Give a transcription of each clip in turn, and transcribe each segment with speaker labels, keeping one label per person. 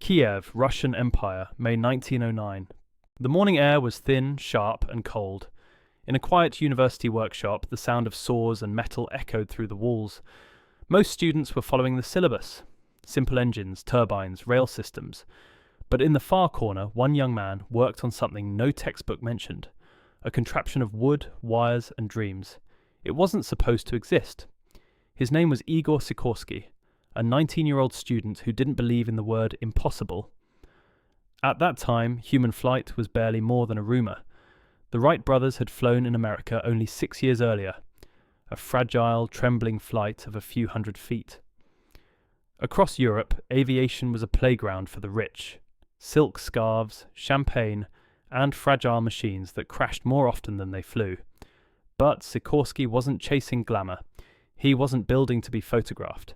Speaker 1: Kiev, Russian Empire, May 1909. The morning air was thin, sharp, and cold. In a quiet university workshop, the sound of saws and metal echoed through the walls. Most students were following the syllabus: simple engines, turbines, rail systems. But in the far corner, one young man worked on something no textbook mentioned: a contraption of wood, wires, and dreams. It wasn't supposed to exist. His name was Igor Sikorsky, a 19-year-old student who didn't believe in the word impossible. At that time, human flight was barely more than a rumour. The Wright brothers had flown in America only 6 years earlier, a fragile, trembling flight of a few hundred feet. Across Europe, aviation was a playground for the rich. Silk scarves, champagne, and fragile machines that crashed more often than they flew. But Sikorsky wasn't chasing glamour. He wasn't building to be photographed.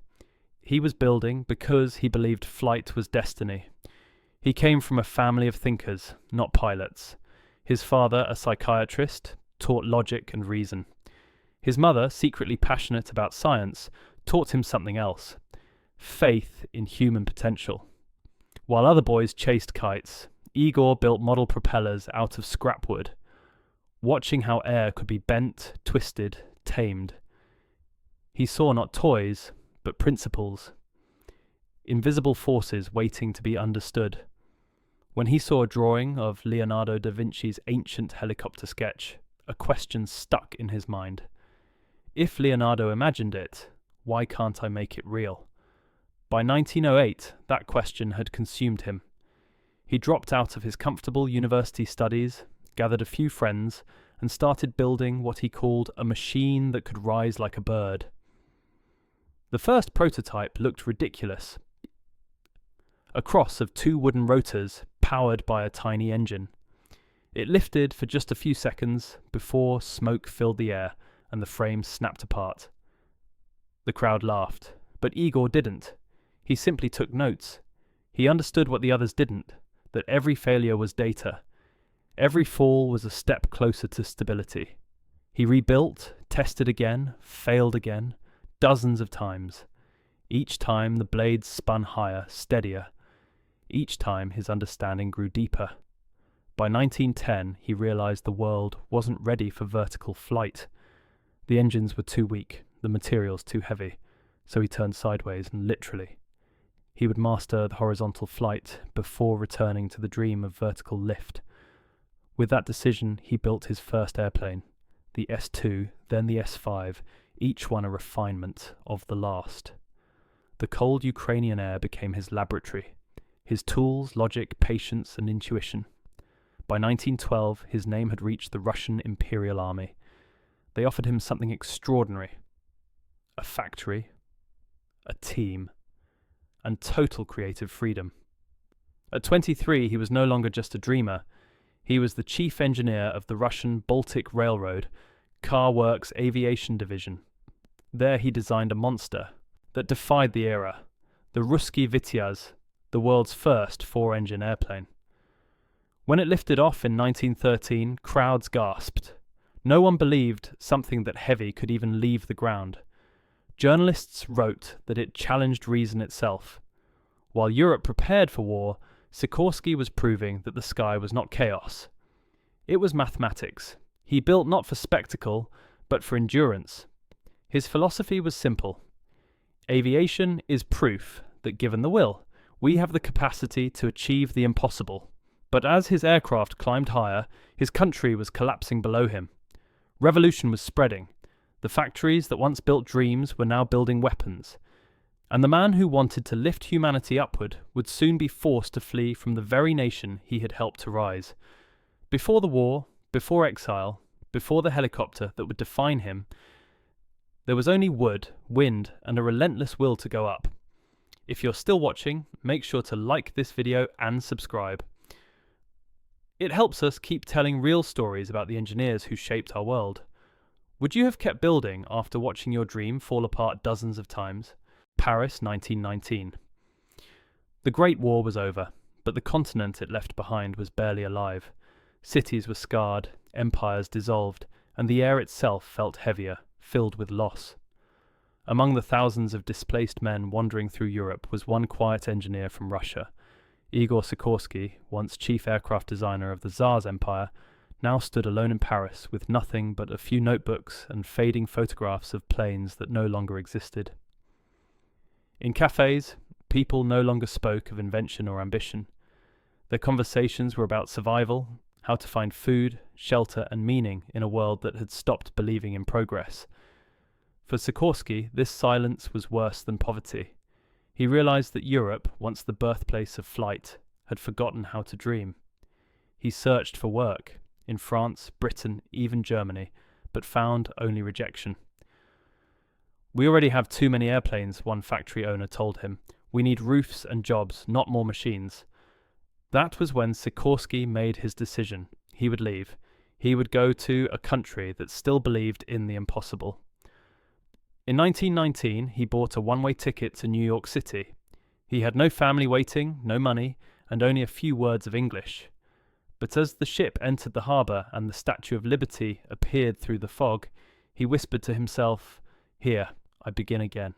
Speaker 1: He was building because he believed flight was destiny. He came from a family of thinkers, not pilots. His father, a psychiatrist, taught logic and reason. His mother, secretly passionate about science, taught him something else: faith in human potential. While other boys chased kites, Igor built model propellers out of scrap wood, watching how air could be bent, twisted, tamed. He saw not toys, but principles, invisible forces waiting to be understood. When he saw a drawing of Leonardo da Vinci's ancient helicopter sketch, a question stuck in his mind. If Leonardo imagined it, why can't I make it real? By 1908, that question had consumed him. He dropped out of his comfortable university studies, gathered a few friends, and started building what he called a machine that could rise like a bird. The first prototype looked ridiculous: a cross of two wooden rotors powered by a tiny engine. It lifted for just a few seconds before smoke filled the air and the frame snapped apart. The crowd laughed, but Igor didn't. He simply took notes. He understood what the others didn't: that every failure was data. Every fall was a step closer to stability. He rebuilt, tested again, failed again, dozens of times. Each time the blades spun higher, steadier. Each time his understanding grew deeper. By 1910, he realized the world wasn't ready for vertical flight. The engines were too weak, the materials too heavy, so he turned sideways and literally. He would master the horizontal flight before returning to the dream of vertical lift. With that decision, he built his first airplane, the S-2, then the S-5, each one a refinement of the last. The cold Ukrainian air became his laboratory, his tools, logic, patience, and intuition. By 1912, his name had reached the Russian Imperial Army. They offered him something extraordinary: a factory, a team, and total creative freedom. At 23, he was no longer just a dreamer. He was the chief engineer of the Russian Baltic Railroad Car Works Aviation Division. There he designed a monster that defied the era: the Ruski Vityaz, the world's first four-engine airplane. When it lifted off in 1913, crowds gasped. No one believed something that heavy could even leave the ground. Journalists wrote that it challenged reason itself. While Europe prepared for war, Sikorsky was proving that the sky was not chaos. It was mathematics. He built not for spectacle, but for endurance. His philosophy was simple: aviation is proof that, given the will, we have the capacity to achieve the impossible. But as his aircraft climbed higher, his country was collapsing below him. Revolution was spreading. The factories that once built dreams were now building weapons. And the man who wanted to lift humanity upward would soon be forced to flee from the very nation he had helped to rise. Before the war, before exile, before the helicopter that would define him, there was only wood, wind, and a relentless will to go up. If you're still watching, make sure to like this video and subscribe. It helps us keep telling real stories about the engineers who shaped our world. Would you have kept building after watching your dream fall apart dozens of times? Paris, 1919. The Great War was over, but the continent it left behind was barely alive. Cities were scarred, empires dissolved, and the air itself felt heavier, filled with loss. Among the thousands of displaced men wandering through Europe was one quiet engineer from Russia, Igor Sikorsky, once chief aircraft designer of the Tsar's empire, now stood alone in Paris with nothing but a few notebooks and fading photographs of planes that no longer existed. In cafes, people no longer spoke of invention or ambition. Their conversations were about survival, how to find food, shelter, and meaning in a world that had stopped believing in progress. For Sikorsky, this silence was worse than poverty. He realized that Europe, once the birthplace of flight, had forgotten how to dream. He searched for work, in France, Britain, even Germany, but found only rejection. "We already have too many airplanes," one factory owner told him. "We need roofs and jobs, not more machines." That was when Sikorsky made his decision. He would leave. He would go to a country that still believed in the impossible. In 1919, he bought a one-way ticket to New York City. He had no family waiting, no money, and only a few words of English. But as the ship entered the harbour and the Statue of Liberty appeared through the fog, he whispered to himself, "Here, I begin again."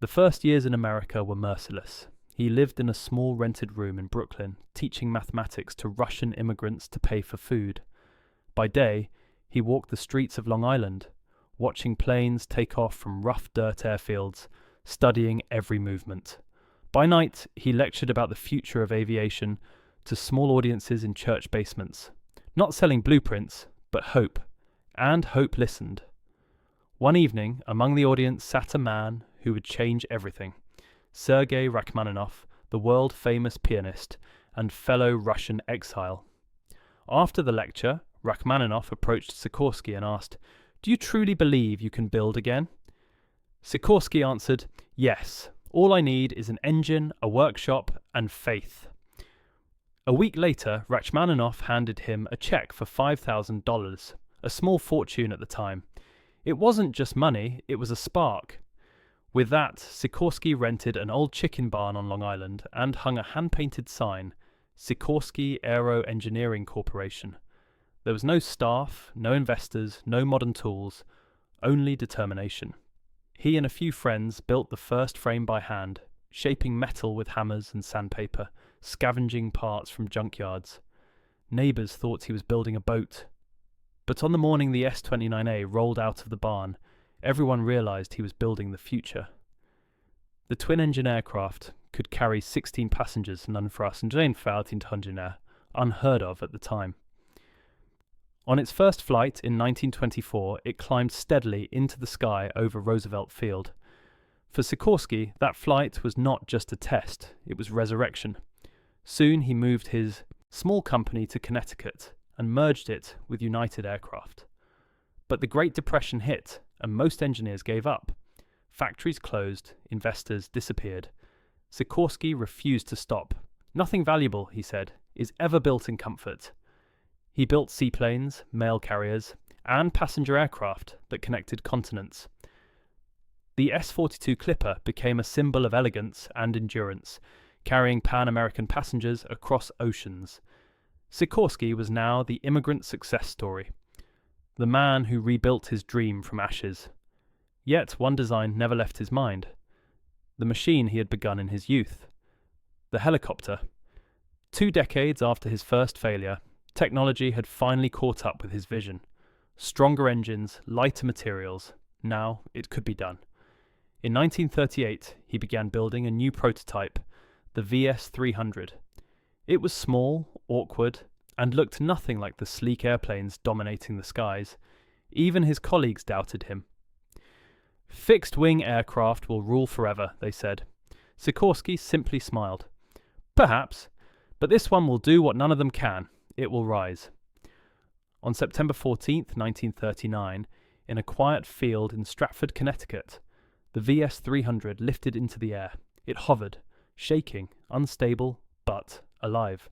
Speaker 1: The first years in America were merciless. He lived in a small rented room in Brooklyn, teaching mathematics to Russian immigrants to pay for food. By day, he walked the streets of Long Island, watching planes take off from rough dirt airfields, studying every movement. By night, he lectured about the future of aviation to small audiences in church basements, not selling blueprints, but hope, and hope listened. One evening, among the audience sat a man who would change everything, Sergei Rachmaninoff, the world-famous pianist and fellow Russian exile. After the lecture, Rachmaninoff approached Sikorsky and asked, "Do you truly believe you can build again?" Sikorsky answered, "Yes, all I need is an engine, a workshop, and faith." A week later, Rachmaninoff handed him a check for $5,000, a small fortune at the time. It wasn't just money, it was a spark. With that, Sikorsky rented an old chicken barn on Long Island and hung a hand-painted sign, Sikorsky Aero Engineering Corporation. There was no staff, no investors, no modern tools, only determination. He and a few friends built the first frame by hand, shaping metal with hammers and sandpaper, scavenging parts from junkyards. Neighbours thought he was building a boat. But on the morning the S-29A rolled out of the barn, everyone realised he was building the future. The twin-engine aircraft could carry 16 passengers, none for us, and 1,400, unheard of at the time. On its first flight in 1924, it climbed steadily into the sky over Roosevelt Field. For Sikorsky, that flight was not just a test, it was resurrection. Soon he moved his small company to Connecticut and merged it with United Aircraft. But the Great Depression hit, and most engineers gave up. Factories closed, investors disappeared. Sikorsky refused to stop. "Nothing valuable," he said, "is ever built in comfort." He built seaplanes, mail carriers, and passenger aircraft that connected continents. The S-42 Clipper became a symbol of elegance and endurance, carrying Pan-American passengers across oceans. Sikorsky was now the immigrant success story, the man who rebuilt his dream from ashes. Yet one design never left his mind, the machine he had begun in his youth, the helicopter. 2 decades after his first failure, technology had finally caught up with his vision. Stronger engines, lighter materials. Now it could be done. In 1938, he began building a new prototype, the VS-300. It was small, awkward, and looked nothing like the sleek airplanes dominating the skies. Even his colleagues doubted him. "Fixed-wing aircraft will rule forever," they said. Sikorsky simply smiled. "Perhaps, but this one will do what none of them can. It will rise." On September 14th, 1939, in a quiet field in Stratford, Connecticut, the VS-300 lifted into the air. It hovered, shaking, unstable, but alive.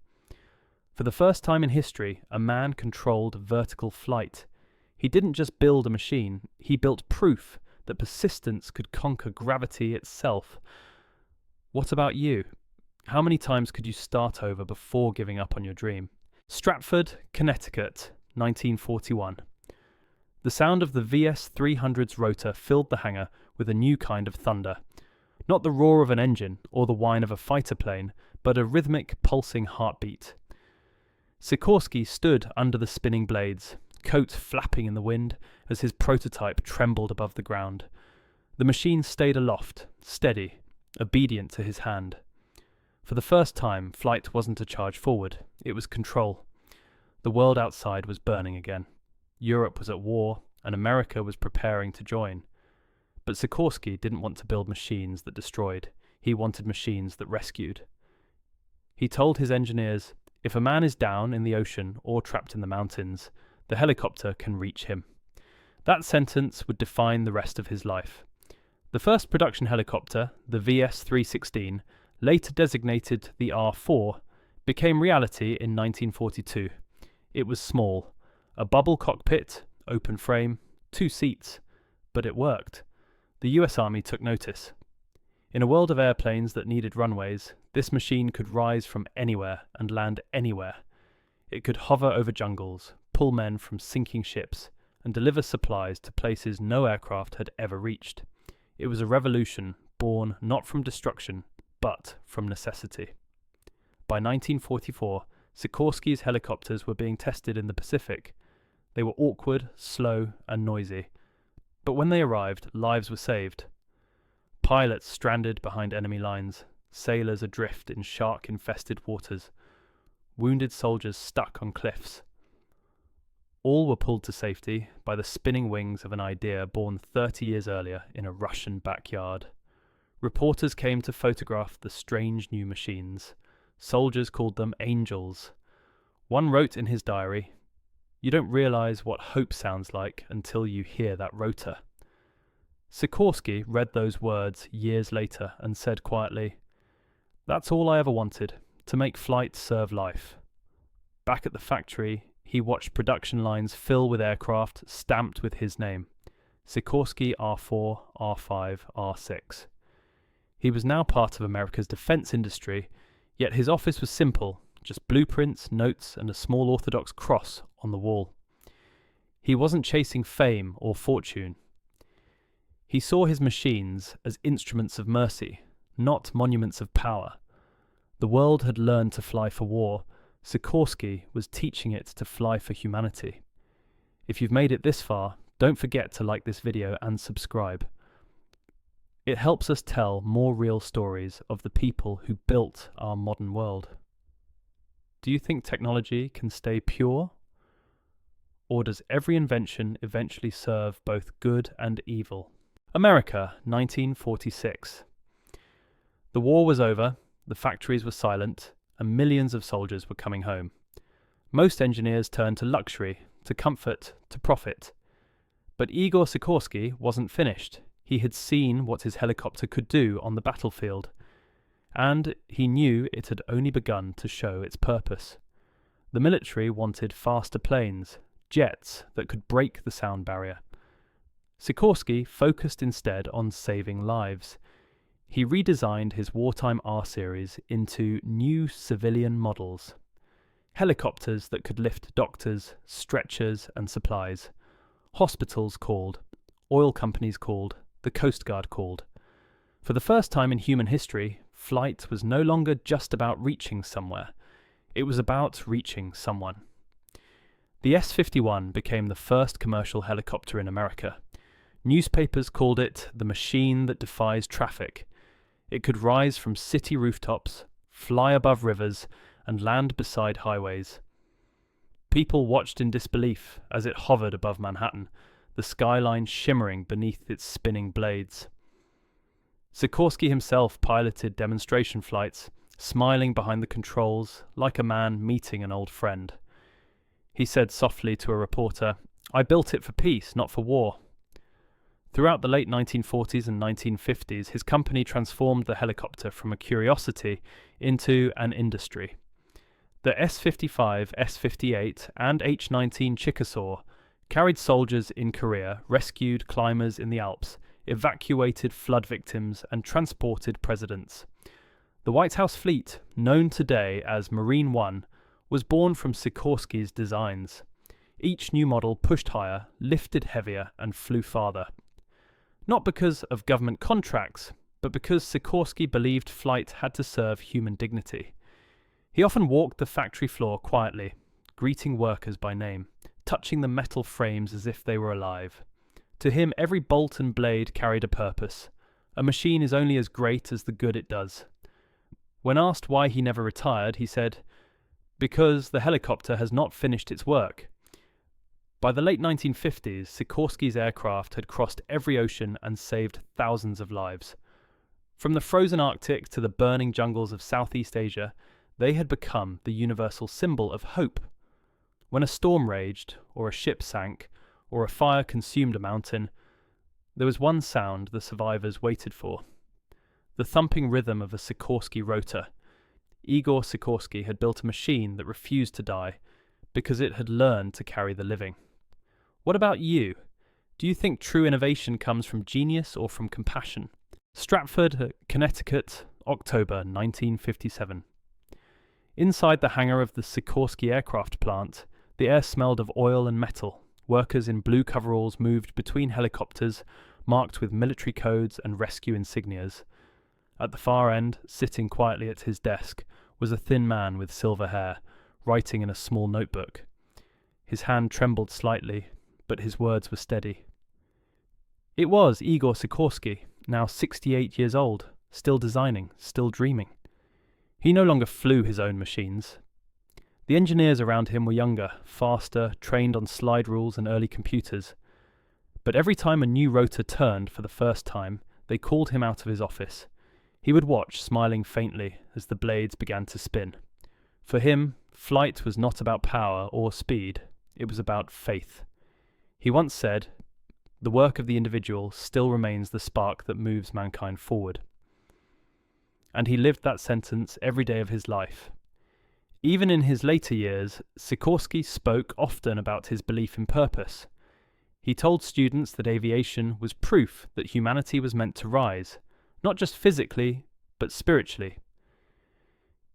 Speaker 1: For the first time in history, a man controlled vertical flight. He didn't just build a machine, he built proof that persistence could conquer gravity itself. What about you? How many times could you start over before giving up on your dream? Stratford, Connecticut, 1941. The sound of the VS-300's rotor filled the hangar with a new kind of thunder. Not the roar of an engine or the whine of a fighter plane, but a rhythmic, pulsing heartbeat. Sikorsky stood under the spinning blades, coat flapping in the wind as his prototype trembled above the ground. The machine stayed aloft, steady, obedient to his hand. For the first time, flight wasn't a charge forward, it was control. The world outside was burning again. Europe was at war, and America was preparing to join. But Sikorsky didn't want to build machines that destroyed. He wanted machines that rescued. He told his engineers, if a man is down in the ocean or trapped in the mountains, the helicopter can reach him. That sentence would define the rest of his life. The first production helicopter, the VS-316, later designated the R4, became reality in 1942. It was small, a bubble cockpit, open frame, 2 seats, but it worked. The US Army took notice. In a world of airplanes that needed runways, this machine could rise from anywhere and land anywhere. It could hover over jungles, pull men from sinking ships, and deliver supplies to places no aircraft had ever reached. It was a revolution born not from destruction, but from necessity. By 1944, Sikorsky's helicopters were being tested in the Pacific. They were awkward, slow, and noisy. But when they arrived, lives were saved. Pilots stranded behind enemy lines, sailors adrift in shark-infested waters, wounded soldiers stuck on cliffs. All were pulled to safety by the spinning wings of an idea born 30 years earlier in a Russian backyard. Reporters came to photograph the strange new machines. Soldiers called them angels. One wrote in his diary, "You don't realize what hope sounds like until you hear that rotor." Sikorsky read those words years later and said quietly, "That's all I ever wanted, to make flight serve life." Back at the factory, he watched production lines fill with aircraft stamped with his name, Sikorsky R4, R5, R6. He was now part of America's defense industry, yet his office was simple, just blueprints, notes, and a small orthodox cross on the wall. He wasn't chasing fame or fortune. He saw his machines as instruments of mercy, not monuments of power. The world had learned to fly for war. Sikorsky was teaching it to fly for humanity. If you've made it this far, don't forget to like this video and subscribe. It helps us tell more real stories of the people who built our modern world. Do you think technology can stay pure? Or does every invention eventually serve both good and evil? America, 1946. The war was over, the factories were silent, and millions of soldiers were coming home. Most engineers turned to luxury, to comfort, to profit. But Igor Sikorsky wasn't finished. He had seen what his helicopter could do on the battlefield, and he knew it had only begun to show its purpose. The military wanted faster planes, jets that could break the sound barrier. Sikorsky focused instead on saving lives. He redesigned his wartime R-series into new civilian models. Helicopters that could lift doctors, stretchers, and supplies. Hospitals called, oil companies called, the Coast Guard called. For the first time in human history, flight was no longer just about reaching somewhere. It was about reaching someone. The S-51 became the first commercial helicopter in America. Newspapers called it the machine that defies traffic. It could rise from city rooftops, fly above rivers, and land beside highways. People watched in disbelief as it hovered above Manhattan, the skyline shimmering beneath its spinning blades. Sikorsky himself piloted demonstration flights, smiling behind the controls like a man meeting an old friend. He said softly to a reporter, "I built it for peace, not for war." Throughout the late 1940s and 1950s, his company transformed the helicopter from a curiosity into an industry. The S-55, S-58, and H-19 Chickasaw carried soldiers in Korea, rescued climbers in the Alps, evacuated flood victims, and transported presidents. The White House fleet, known today as Marine One, was born from Sikorsky's designs. Each new model pushed higher, lifted heavier, and flew farther. Not because of government contracts, but because Sikorsky believed flight had to serve human dignity. He often walked the factory floor quietly, greeting workers by name, touching the metal frames as if they were alive. To him, every bolt and blade carried a purpose. A machine is only as great as the good it does. When asked why he never retired, he said, "Because the helicopter has not finished its work." By the late 1950s, Sikorsky's aircraft had crossed every ocean and saved thousands of lives. From the frozen Arctic to the burning jungles of Southeast Asia, they had become the universal symbol of hope. When a storm raged, or a ship sank, or a fire consumed a mountain, there was one sound the survivors waited for: the thumping rhythm of a Sikorsky rotor. Igor Sikorsky had built a machine that refused to die because it had learned to carry the living. What about you? Do you think true innovation comes from genius or from compassion? Stratford, Connecticut, October 1957. Inside the hangar of the Sikorsky aircraft plant, the air smelled of oil and metal. Workers in blue coveralls moved between helicopters, marked with military codes and rescue insignias. At the far end, sitting quietly at his desk, was a thin man with silver hair, writing in a small notebook. His hand trembled slightly, but his words were steady. It was Igor Sikorsky, now 68 years old, still designing, still dreaming. He no longer flew his own machines. The engineers around him were younger, faster, trained on slide rules and early computers. But every time a new rotor turned for the first time, they called him out of his office. He would watch, smiling faintly, as the blades began to spin. For him, flight was not about power or speed, it was about faith. He once said, "The work of the individual still remains the spark that moves mankind forward." And he lived that sentence every day of his life. Even in his later years, Sikorsky spoke often about his belief in purpose. He told students that aviation was proof that humanity was meant to rise, not just physically, but spiritually.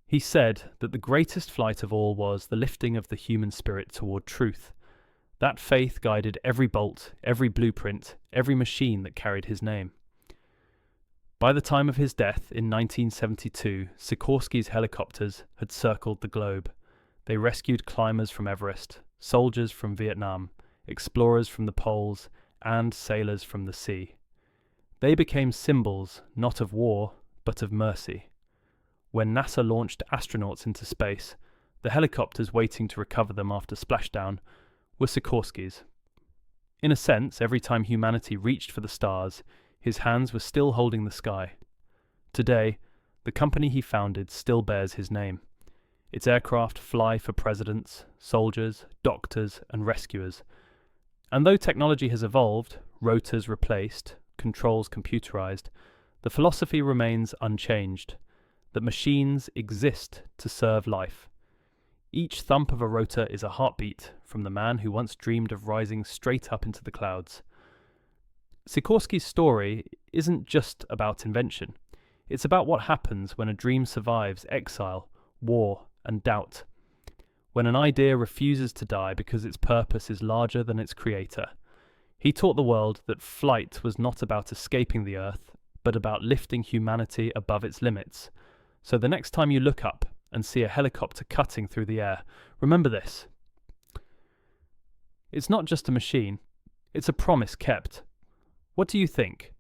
Speaker 1: He said that the greatest flight of all was the lifting of the human spirit toward truth. That faith guided every bolt, every blueprint, every machine that carried his name. By the time of his death in 1972, Sikorsky's helicopters had circled the globe. They rescued climbers from Everest, soldiers from Vietnam, explorers from the poles, and sailors from the sea. They became symbols not of war, but of mercy. When NASA launched astronauts into space, the helicopters waiting to recover them after splashdown were Sikorsky's. In a sense, every time humanity reached for the stars, his hands were still holding the sky. Today, the company he founded still bears his name. Its aircraft fly for presidents, soldiers, doctors, and rescuers. And though technology has evolved, rotors replaced, controls computerized, the philosophy remains unchanged, that machines exist to serve life. Each thump of a rotor is a heartbeat from the man who once dreamed of rising straight up into the clouds. Sikorsky's story isn't just about invention. It's about what happens when a dream survives exile, war, and doubt. When an idea refuses to die because its purpose is larger than its creator. He taught the world that flight was not about escaping the earth, but about lifting humanity above its limits. So the next time you look up and see a helicopter cutting through the air, remember this. It's not just a machine, it's a promise kept. What do you think?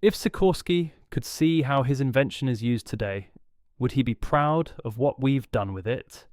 Speaker 1: If Sikorsky could see how his invention is used today, would he be proud of what we've done with it?